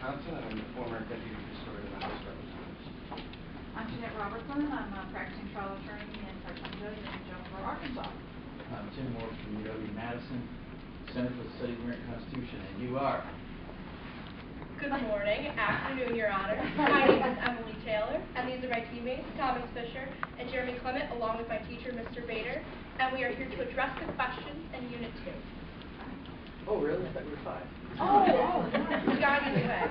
Wisconsin, and I'm the former deputy historian of the House of Representatives. I'm Jeanette Robertson. I'm a practicing trial attorney and part-time judge in Jonesboro, Arkansas. I'm Tim Moore from UW-Madison, Center for the Study of the American Constitution, and you are? Good morning, afternoon, Your Honor. My name is Emily Taylor, and these are my teammates, Thomas Fisher and Jeremy Clement, along with my teacher, Mr. Bader, and we are here to address the questions in Unit 2. Oh, really? I thought you were 5. We got either way.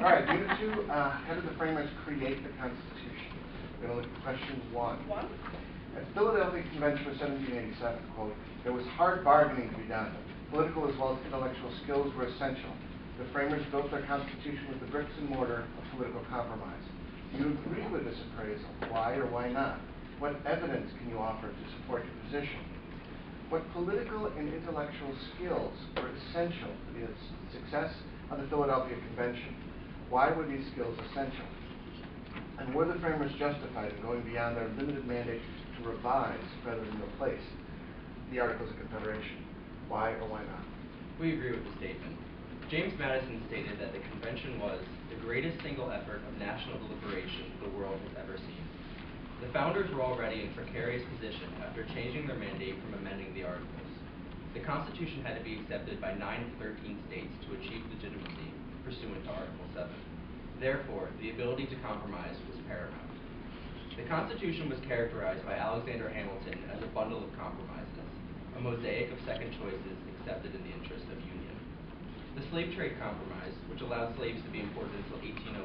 All right, Unit 2, how did the framers create the Constitution? We're going to look at question 1. At the Philadelphia Convention of 1787, quote, there was hard bargaining to be done. Political as well as intellectual skills were essential. The framers built their Constitution with the bricks and mortar of political compromise. Do you agree with this appraisal? Why or why not? What evidence can you offer to support your position? What political and intellectual skills were essential to the success of the Philadelphia Convention? Why were these skills essential? And were the framers justified in going beyond their limited mandate to revise rather than replace the Articles of Confederation? Why or why not? We agree with the statement. James Madison stated that the convention was the greatest single effort of national deliberation the world has ever seen. The founders were already in a precarious position after changing their mandate from amending the Articles. The Constitution had to be accepted by 9 of 13 states to achieve legitimacy pursuant to Article 7. Therefore, the ability to compromise was paramount. The Constitution was characterized by Alexander Hamilton as a bundle of compromises, a mosaic of second choices accepted in the interest of union. The Slave Trade Compromise, which allowed slaves to be imported until 1808,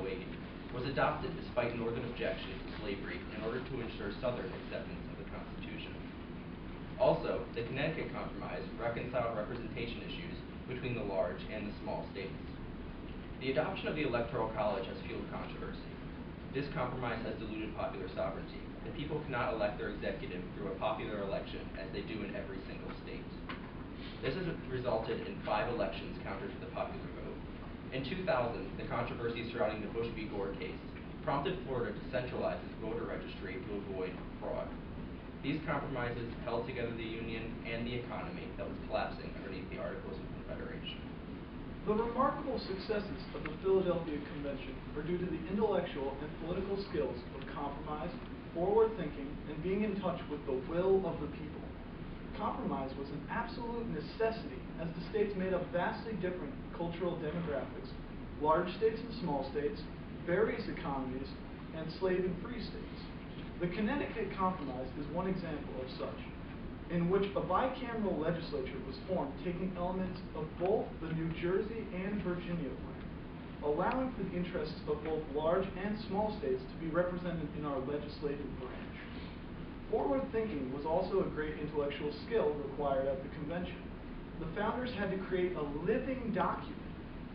was adopted despite Northern objections to slavery in order to ensure Southern acceptance of the Constitution. Also, the Connecticut Compromise reconciled representation issues between the large and the small states. The adoption of the Electoral College has fueled controversy. This compromise has diluted popular sovereignty. The people cannot elect their executive through a popular election as they do in every single state. This has resulted in 5 elections counter to the popular vote. In 2000, the controversy surrounding the Bush v. Gore case prompted Florida to centralize its voter registry to avoid fraud. These compromises held together the Union and the economy that was collapsing underneath the Articles of Confederation. The remarkable successes of the Philadelphia Convention are due to the intellectual and political skills of compromise, forward thinking, and being in touch with the will of the people. Compromise was an absolute necessity as the states made up vastly different cultural demographics, large states and small states, various economies, and slave and free states. The Connecticut Compromise is one example of such, in which a bicameral legislature was formed taking elements of both the New Jersey and Virginia plan, allowing for the interests of both large and small states to be represented in our legislative branch. Forward thinking was also a great intellectual skill required at the convention. The founders had to create a living document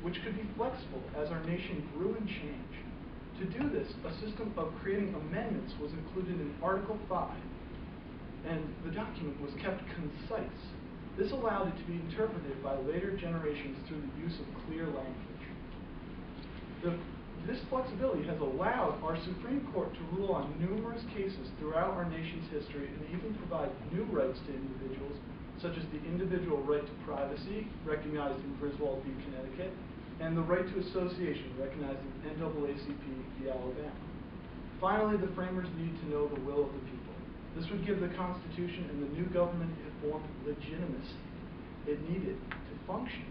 which could be flexible as our nation grew and changed. To do this, a system of creating amendments was included in Article 5, and the document was kept concise. This allowed it to be interpreted by later generations through the use of clear language. This flexibility has allowed our Supreme Court to rule on numerous cases throughout our nation's history and even provide new rights to individuals, such as the individual right to privacy, recognized in Griswold v. Connecticut, and the right to association, recognized in NAACP v. Alabama. Finally, the framers needed to know the will of the people. This would give the Constitution and the new government it formed legitimacy. It needed to function.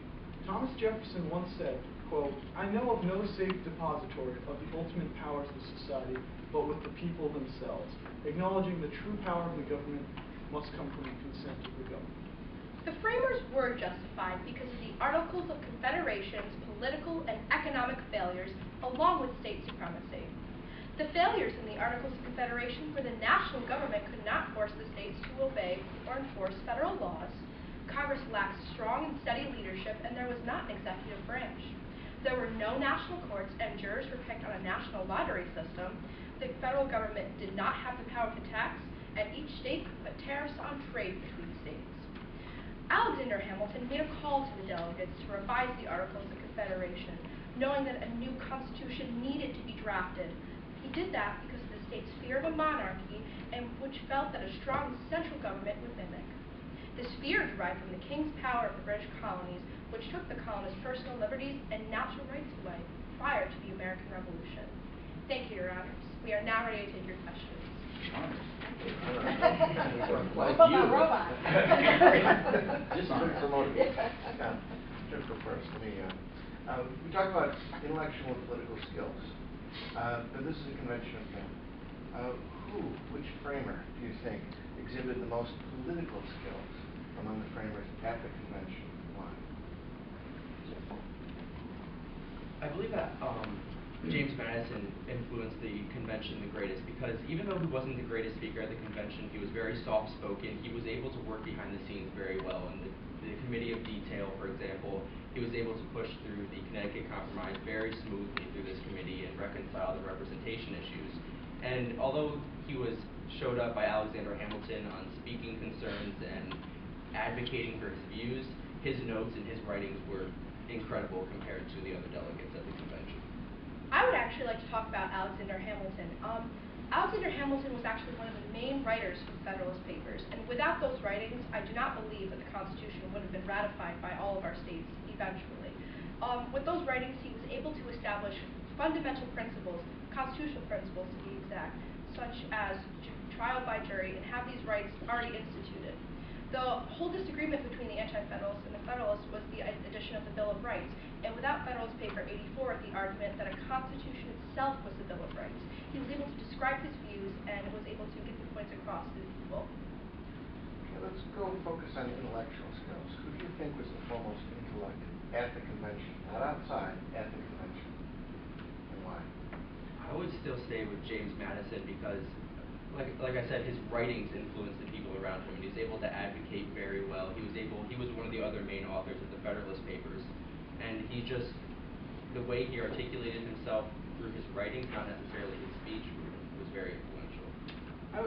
Thomas Jefferson once said, quote, "I know of no safe depository of the ultimate powers of society, but with the people themselves, acknowledging the true power of the government must come from the consent of the government." The framers were justified because of the Articles of Confederation's political and economic failures, along with state supremacy. The failures in the Articles of Confederation were the national government could not force the states to obey or enforce federal laws, Congress lacked strong and steady leadership, and there was not an executive branch. There were no national courts, and jurors were picked on a national lottery system. The federal government did not have the power to tax, and each state could put tariffs on trade between states. Alexander Hamilton made a call to the delegates to revise the Articles of Confederation, knowing that a new constitution needed to be drafted. He did that because of the state's fear of a monarchy, and which felt that a strong central government would mimic. This fear derived from the king's power of the British colonies, which took the colonists' personal liberties and natural rights away prior to the American Revolution. Thank you, Your Honors. We are now ready to take your questions. What about my robot? Just promoted. Yeah, just go first. We talk about intellectual and political skills, but this is a convention of men. Which framer do you think exhibited the most political skills among the framers at the convention? Why? I believe that James Madison influenced the convention the greatest because even though he wasn't the greatest speaker at the convention, he was very soft-spoken. He was able to work behind the scenes very well. In the Committee of Detail, for example, he was able to push through the Connecticut Compromise very smoothly through this committee and reconcile the representation issues. And although he was showed up by Alexander Hamilton on speaking concerns and advocating for his views, his notes and his writings were incredible compared to the other delegates at the convention. I would actually like to talk about Alexander Hamilton. Alexander Hamilton was actually one of the main writers for the Federalist Papers, and without those writings, I do not believe that the Constitution would have been ratified by all of our states eventually. With those writings, he was able to establish fundamental principles, constitutional principles to be exact, such as trial by jury, and have these rights already instituted. The whole disagreement between the Anti-Federalists and the Federalists was the addition of the Bill of Rights, and without Federalist Paper 84, the argument that a Constitution itself was the Bill of Rights. He was able to describe his views and was able to get the points across to the people. Okay, let's go focus on intellectual skills. Who do you think was the foremost intellect at the convention, not outside, at the convention, and why? I would still stay with James Madison because, like I said, his writings influenced the people around him, and he was able to advocate very well. He was one of the other main authors of the Federalist Papers, and the way he articulated himself through his writings, not necessarily his speech, was very influential.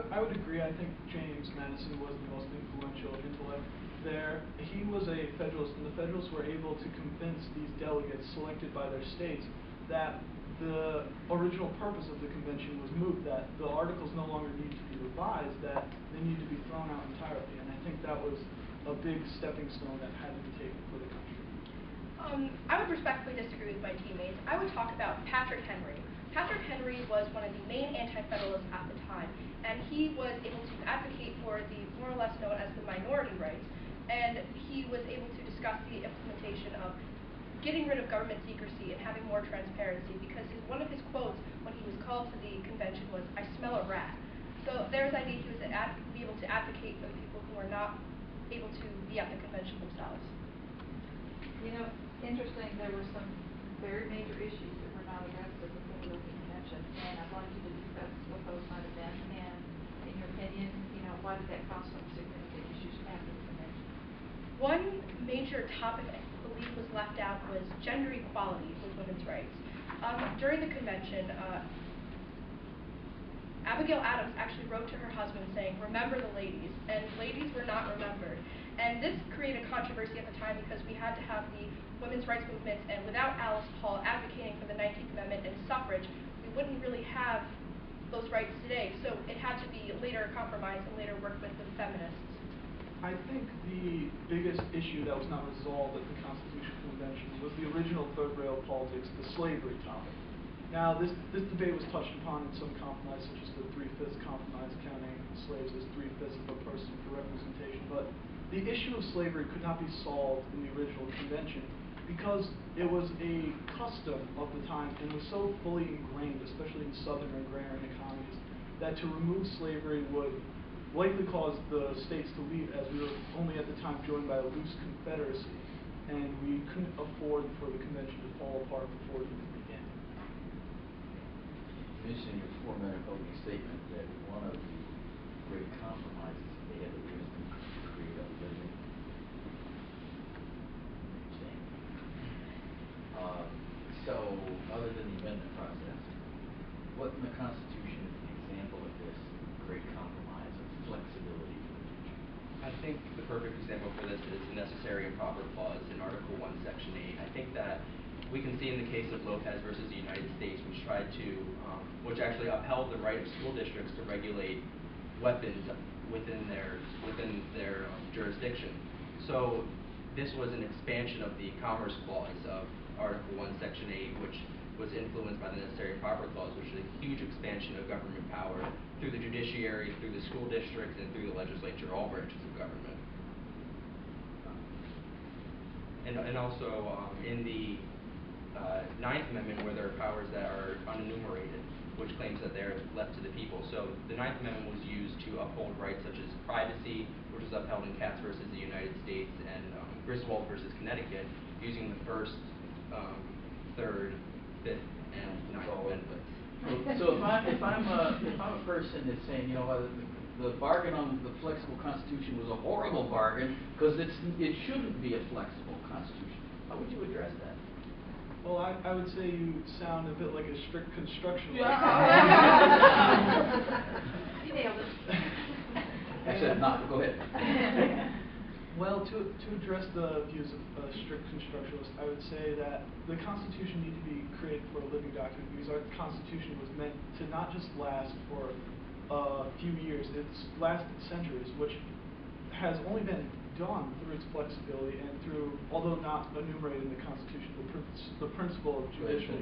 I would agree. I think James Madison was the most influential intellect there. He was a Federalist, and the Federalists were able to convince these delegates selected by their states that the original purpose of the convention was moved, that the articles no longer need to be revised, that they need to be thrown out entirely. And I think that was a big stepping stone that had to be taken for the country. I would respectfully disagree with my teammates. I would talk about Patrick Henry. Patrick Henry was one of the main Anti-Federalists at the time, and he was able to advocate for the more or less known as the minority rights, and he was able to discuss the implementation of getting rid of government secrecy and having more transparency, because one of his quotes when he was called to the convention was, "I smell a rat." So there's the idea he was be able to advocate for the people who are not able to be at the convention themselves. You know, interesting, there were some very major issues that were not addressed at the Philadelphia Convention, and I'd like you to discuss what those might have been, and in your opinion, why did that cause some significant issues after the convention? One major topic I believe was left out was gender equality with women's rights. During the convention, Abigail Adams actually wrote to her husband saying, "Remember the ladies," and ladies were not remembered. And this created controversy at the time because we had to have the women's rights movement, and without Alice Paul advocating for the 19th Amendment and suffrage, we wouldn't really have those rights today. So it had to be later compromised and later worked with the feminists. I think the biggest issue that was not resolved at the Constitutional Convention was the original third rail of politics, the slavery topic. Now, this debate was touched upon in some compromise, such as the 3/5 compromise, counting slaves as 3/5 of a person for representation. But the issue of slavery could not be solved in the original convention because it was a custom of the time and was so fully ingrained, especially in southern agrarian economies, that to remove slavery would likely cause the states to leave, as we were only at the time joined by a loose confederacy, and we couldn't afford for the convention to fall apart before it even began. You mentioned in your 4-minute opening statement that one of the great compromises they had the wisdom to create a living thing. So, other than the amendment process, what in the Constitution is an example of this great compromise of flexibility for the future? I think the perfect example for this is the necessary and proper clause in Article 1, Section 8. I think that we can see in the case of Lopez versus the United States, which actually upheld the right of school districts to regulate weapons within their jurisdiction. So this was an expansion of the Commerce Clause of Article 1, Section 8, which was influenced by the Necessary and Proper Clause, which is a huge expansion of government power through the judiciary, through the school districts, and through the legislature, all branches of government. And also in the Ninth Amendment, where there are powers that are unenumerated, which claims that they're left to the people. So the Ninth Amendment was used to uphold rights such as privacy, which was upheld in Katz versus the United States and Griswold versus Connecticut, using the First, Third, Fifth, and Ninth Amendments. So if I'm a person that's saying, you know, the bargain on the flexible Constitution was a horrible bargain because it shouldn't be a flexible Constitution, how would you address that? Well, I would say you sound a bit like a strict constructionalist. You nailed it. I said not, go ahead. Well, to address the views of a strict constructionalist, I would say that the Constitution needs to be created for a living document because our Constitution was meant to not just last for a few years, it's lasted centuries, which has only been done through its flexibility and through, although not enumerated in the Constitution, the principle of judicial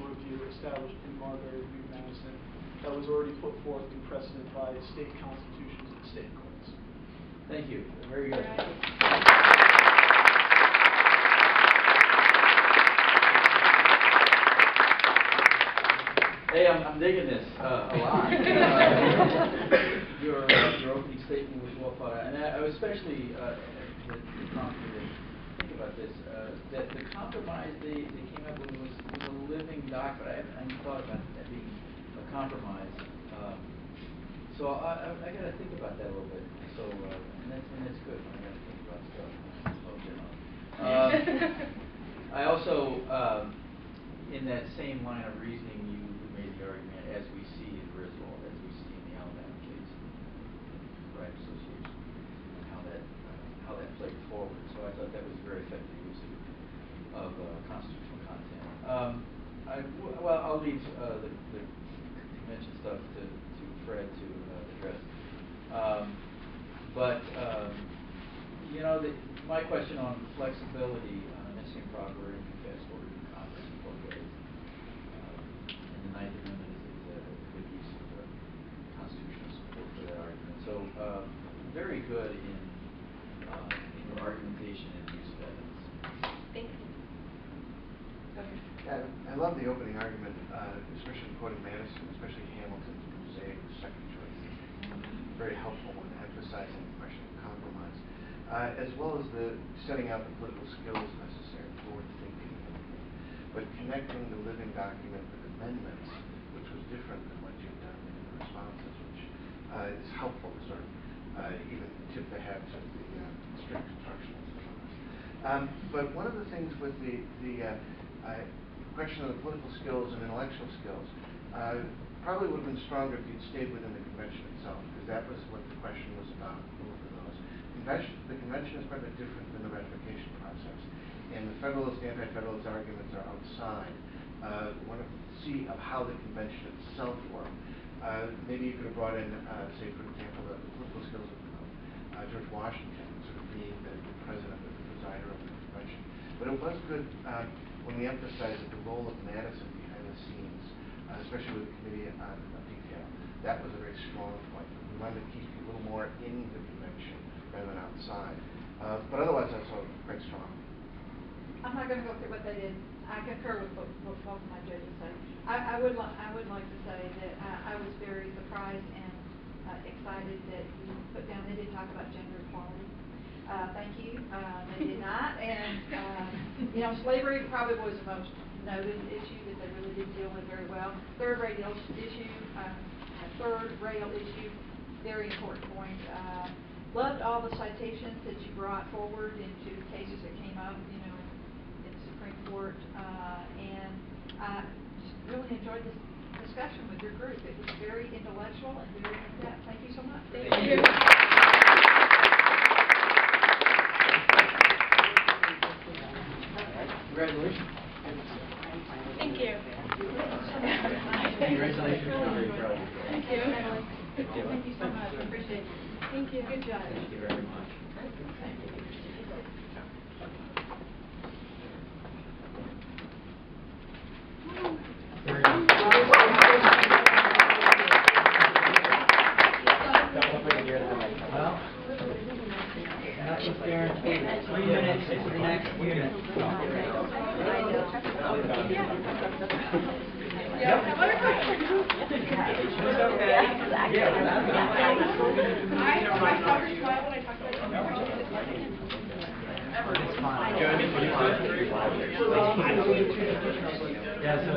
review established in Marbury v. Madison that was already put forth in precedent by state constitutions and state courts. Thank you. Very good. Hey, I'm digging this a lot. Your opening statement was well thought out, and I was especially prompted to think about this. That the compromise they came up with was a living document. I hadn't thought about that being a compromise. So I got to think about that a little bit. So and that's good. I got to think about stuff. I also, in that same line of reasoning, you made the argument, as we see in Griswold, as we see in the Alabama case, right association, and how that played forward. So I thought that was very effective use of constitutional content. Well, I'll leave the convention stuff to Fred to address. You know, my question on flexibility, necessary and proper, and confess order to Congress in both ways. And the Ninth Amendment is a good use of constitutional support for that argument. So, very good in your argumentation and use of evidence. Thank you. I love the opening argument, especially quoting Madison, especially Hamilton's mosaic second choice. Very helpful in emphasizing the question of compromise, as well as the setting out the political skills necessary, forward thinking, but connecting the living document with amendments, which was different than what you've done in the responses, which is helpful to sort of even tip the hat to the strict constructionalism. But one of the things with the question of the political skills and intellectual skills probably would have been stronger if you'd stayed within the convention itself, because that was what the question was about, both of those. The convention is quite a bit different than the ratification process, and the Federalist, anti-Federalist arguments are outside. Want to see of how the convention itself worked. Maybe you could have brought in, say, for example, the political skills of George Washington, sort of being the president or the presider of the convention. But it was good when we emphasized the role of Madison behind the scenes, especially with the Committee on Detail. That was a very strong point. We wanted to keep you a little more in the convention rather than outside. But otherwise, that's all quite strong. I'm not going to go through what they did. I concur with what both of my judges say. I would like to say that I was very surprised and excited that you put down, they did talk about gender equality. Thank you. They did not. And, you know, slavery probably was the most noted issue that they really did deal with very well. Third rail issue, very important point. Loved all the citations that you brought forward into cases that came up, you know, in the Supreme Court. And I just really enjoyed this discussion with your group. It was very intellectual and very in-depth. Thank you so much. Thank you. Congratulations. Thank you. Congratulations. Thank you. Thank you so much. I appreciate it. Thank you. Good job. Thank you very much. Thank you. Well, nothing's guaranteed. 3 minutes is your next unit. It's okay. It's fine. Yeah, so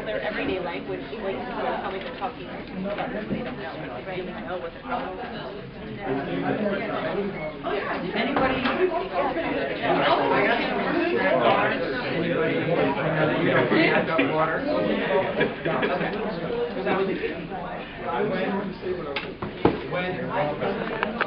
Their everyday language, like how we've been talking, they don't know, right? They don't know what the problem is. Anybody? Water? I was going to say what I was. When